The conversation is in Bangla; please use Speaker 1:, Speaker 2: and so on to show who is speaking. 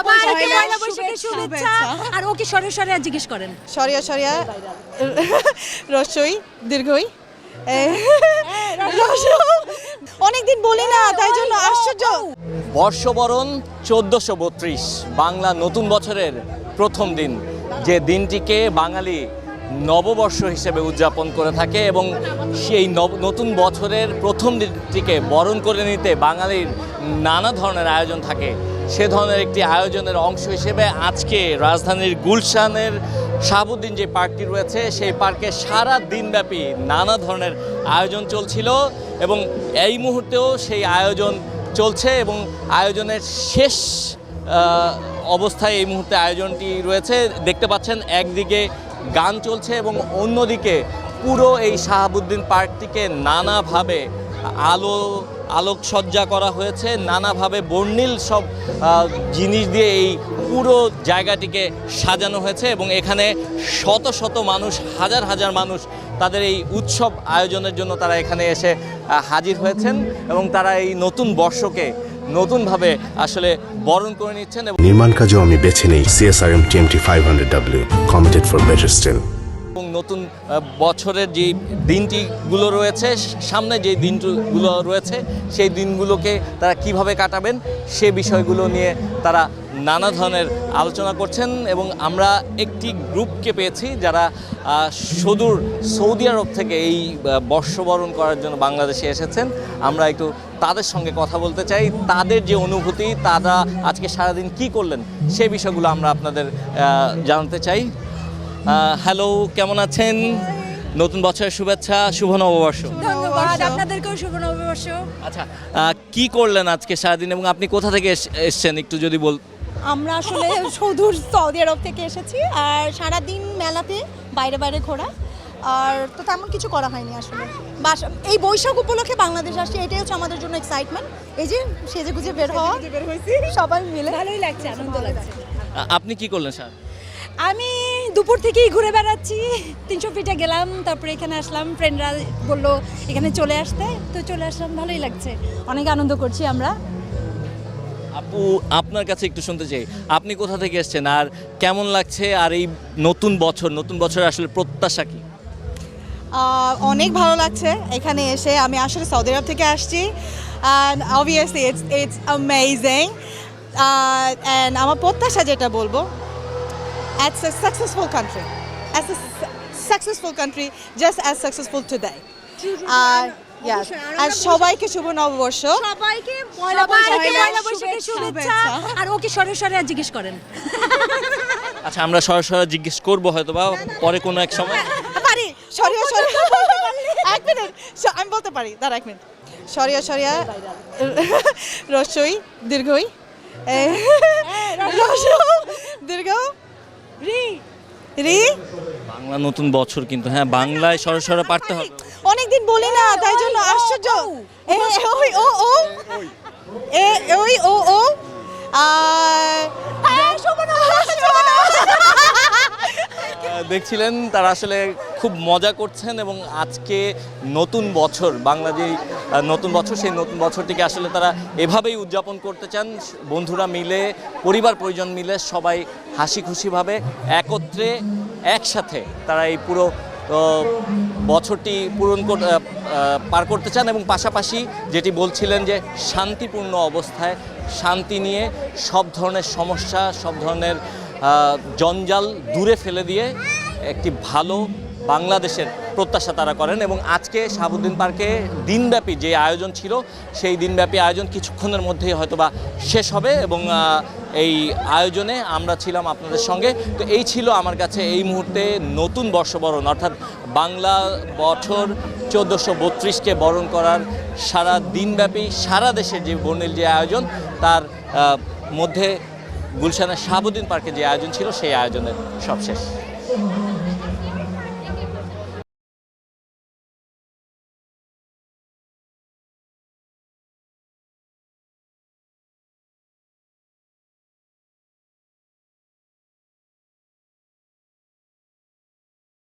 Speaker 1: সবাইকে পয়লা বৈশাখের শুভেচ্ছা। আর ওকে সরে আর জিজ্ঞেস করেন
Speaker 2: সরিয়া সরিয়া রসই দীর্ঘই অনেকদিন বলি না তাই জন্য আশ্চর্য।
Speaker 3: বর্ষবরণ 1432 বাংলা নতুন বছরের প্রথম দিন, যে দিনটিকে বাঙালি নববর্ষ হিসেবে উদযাপন করে থাকে এবং সেই নতুন বছরের প্রথম দিনটিকে বরণ করে নিতে বাঙালির নানা ধরনের আয়োজন থাকে। সে ধরনের একটি আয়োজনের অংশ হিসেবে আজকে রাজধানীর গুলশানের শাহাবুদ্দিন যে পার্কটি রয়েছে সেই পার্কে সারা দিনব্যাপী নানা ধরনের আয়োজন চলছিল এবং এই মুহূর্তেও সেই আয়োজন চলছে এবং আয়োজনের শেষ অবস্থায় এই মুহূর্তে আয়োজনটি রয়েছে। দেখতে পাচ্ছেন একদিকে গান চলছে এবং অন্যদিকে পুরো এই শাহাবুদ্দিন পার্কটিকে নানাভাবে আলোকসজ্জা করা হয়েছে, নানাভাবে বর্ণিল সব জিনিস দিয়ে এই পুরো জায়গাটিকে সাজানো হয়েছে এবং এখানে শত শত মানুষ, হাজার হাজার মানুষ তাদের এই উৎসব আয়োজনের জন্য তারা এখানে এসে হাজির হয়েছেন এবং তারা এই নতুন বর্ষকে নতুনভাবে আসলে বরণ করে নিচ্ছেন।
Speaker 4: নির্মাণ কাজেও আমি বেছে নেই CSRM TMT 500W, committed for better still।
Speaker 3: এবং নতুন বছরের যে দিনটিগুলো রয়েছে, সামনে যে দিনগুলো রয়েছে সেই দিনগুলোকে তারা কিভাবে কাটাবেন সে বিষয়গুলো নিয়ে তারা নানা ধরনের আলোচনা করছেন এবং আমরা একটি গ্রুপকে পেয়েছি যারা সুদূর সৌদি আরব থেকে এই বর্ষবরণ করার জন্য বাংলাদেশে এসেছেন। আমরা একটু তাদের সঙ্গে কথা বলতে চাই, তাদের যে অনুভূতি, তারা আজকে সারাদিন কি করলেন সেই বিষয়গুলো আমরা আপনাদের জানতে চাই। হ্যালো, কেমন আছেন? নতুন বছরের শুভেচ্ছা, শুভ নববর্ষ।
Speaker 1: ধন্যবাদ, আপনাদেরকেও শুভ নববর্ষ।
Speaker 3: আচ্ছা, কি করলেন আজকে সারাদিন এবং আপনি কোথা থেকে এসেছেন একটু যদি বল।
Speaker 5: আমরা আসলে সুদূর সৌদি আরব থেকে এসেছি আর সারাদিন মেলাতে বাইরে বাইরে ঘোরা, আর তো তেমন কিছু করা হয়নি আসলে। এই বৈশাখ উপলক্ষে বাংলাদেশ আসছে, এটাই হচ্ছে আমাদের জন্য এক্সাইটমেন্ট। এই যে সেজে গুজে বের হওয়া সবাই মিলে
Speaker 1: ভালোই লাগছে, আনন্দ লাগছে।
Speaker 3: আপনি কি করলেন স্যার?
Speaker 1: আমি দুপুর থেকেই ঘুরে বেড়াচ্ছি, 300 ফিটে গেলাম, তারপরে এখানে আসলাম, ফ্রেন্ডরা বললো এখানে চলে আসতে, তো চলে আসলাম, ভালোই লাগছে, অনেক আনন্দ করছি আমরা।
Speaker 3: আপু, আপনার কাছে একটু শুনতে চাই, আপনি কোথা থেকে এসেছেন আর কেমন লাগছে, আর এই নতুন বছর আসলে প্রত্যাশা কি?
Speaker 2: অনেক ভালো লাগছে এখানে এসে। আমি আসলে সৌদি আরব থেকে আসছি and obviously it's amazing and আমার প্রত্যাশা যেটা বলবো, as a successful country just as successful today yes আর সবাইকে শুভ নববর্ষ,
Speaker 1: সবাইকে পয়লা বৈশাখের শুভেচ্ছা। আর ওকে সরে আর জিজ্ঞেস করেন।
Speaker 3: আচ্ছা, আমরা সরাসরি জিজ্ঞেস করবো হয়তো বা পরে কোনো এক সময়।
Speaker 2: পারি সরিয়া এক মিনিট আমি বলতে পারি, দাঁড়া এক মিনিট। সরিয়া সরিয়া রসই দীর্ঘই দীর্ঘ রি
Speaker 3: বাংলা নতুন বছর কিন্তু, হ্যাঁ, বাংলায় সরাসরি পারতে হবে।
Speaker 2: অনেকদিন বলি না তাই জন্য আশ্চর্য।
Speaker 3: দেখছিলেন তারা আসলে খুব মজা করছেন এবং আজকে নতুন বছর, বাংলা যেই নতুন বছর, সেই নতুন বছরটিকে আসলে তারা এভাবেই উদযাপন করতে চান। বন্ধুরা মিলে, পরিবার পরিজন মিলে সবাই হাসি খুশিভাবে একত্রে একসাথে তারা এই পুরো বছরটি পার করতে চান এবং পাশাপাশি যেটি বলছিলেন যে শান্তিপূর্ণ অবস্থায়, শান্তি নিয়ে সব ধরনের সমস্যা, সব ধরনের জঞ্জাল দূরে ফেলে দিয়ে একটি ভালো বাংলাদেশের প্রত্যাশা তারা করেন। এবং আজকে শাহাবুদ্দিন পার্কে দিনব্যাপী যে আয়োজন ছিল সেই দিনব্যাপী আয়োজন কিছুক্ষণের মধ্যেই হয়তোবা শেষ হবে এবং এই আয়োজনে আমরা ছিলাম আপনাদের সঙ্গে। তো এই ছিল আমার কাছে এই মুহূর্তে নতুন বর্ষবরণ, অর্থাৎ বাংলা বছর 1432কে বরণ করার সারা দিনব্যাপী সারা দেশের যে বর্ণিল যে আয়োজন, তার মধ্যে গুলশানের শাহাবুদ্দিন পার্কে যে আয়োজন ছিল সেই আয়োজনের সব শেষ।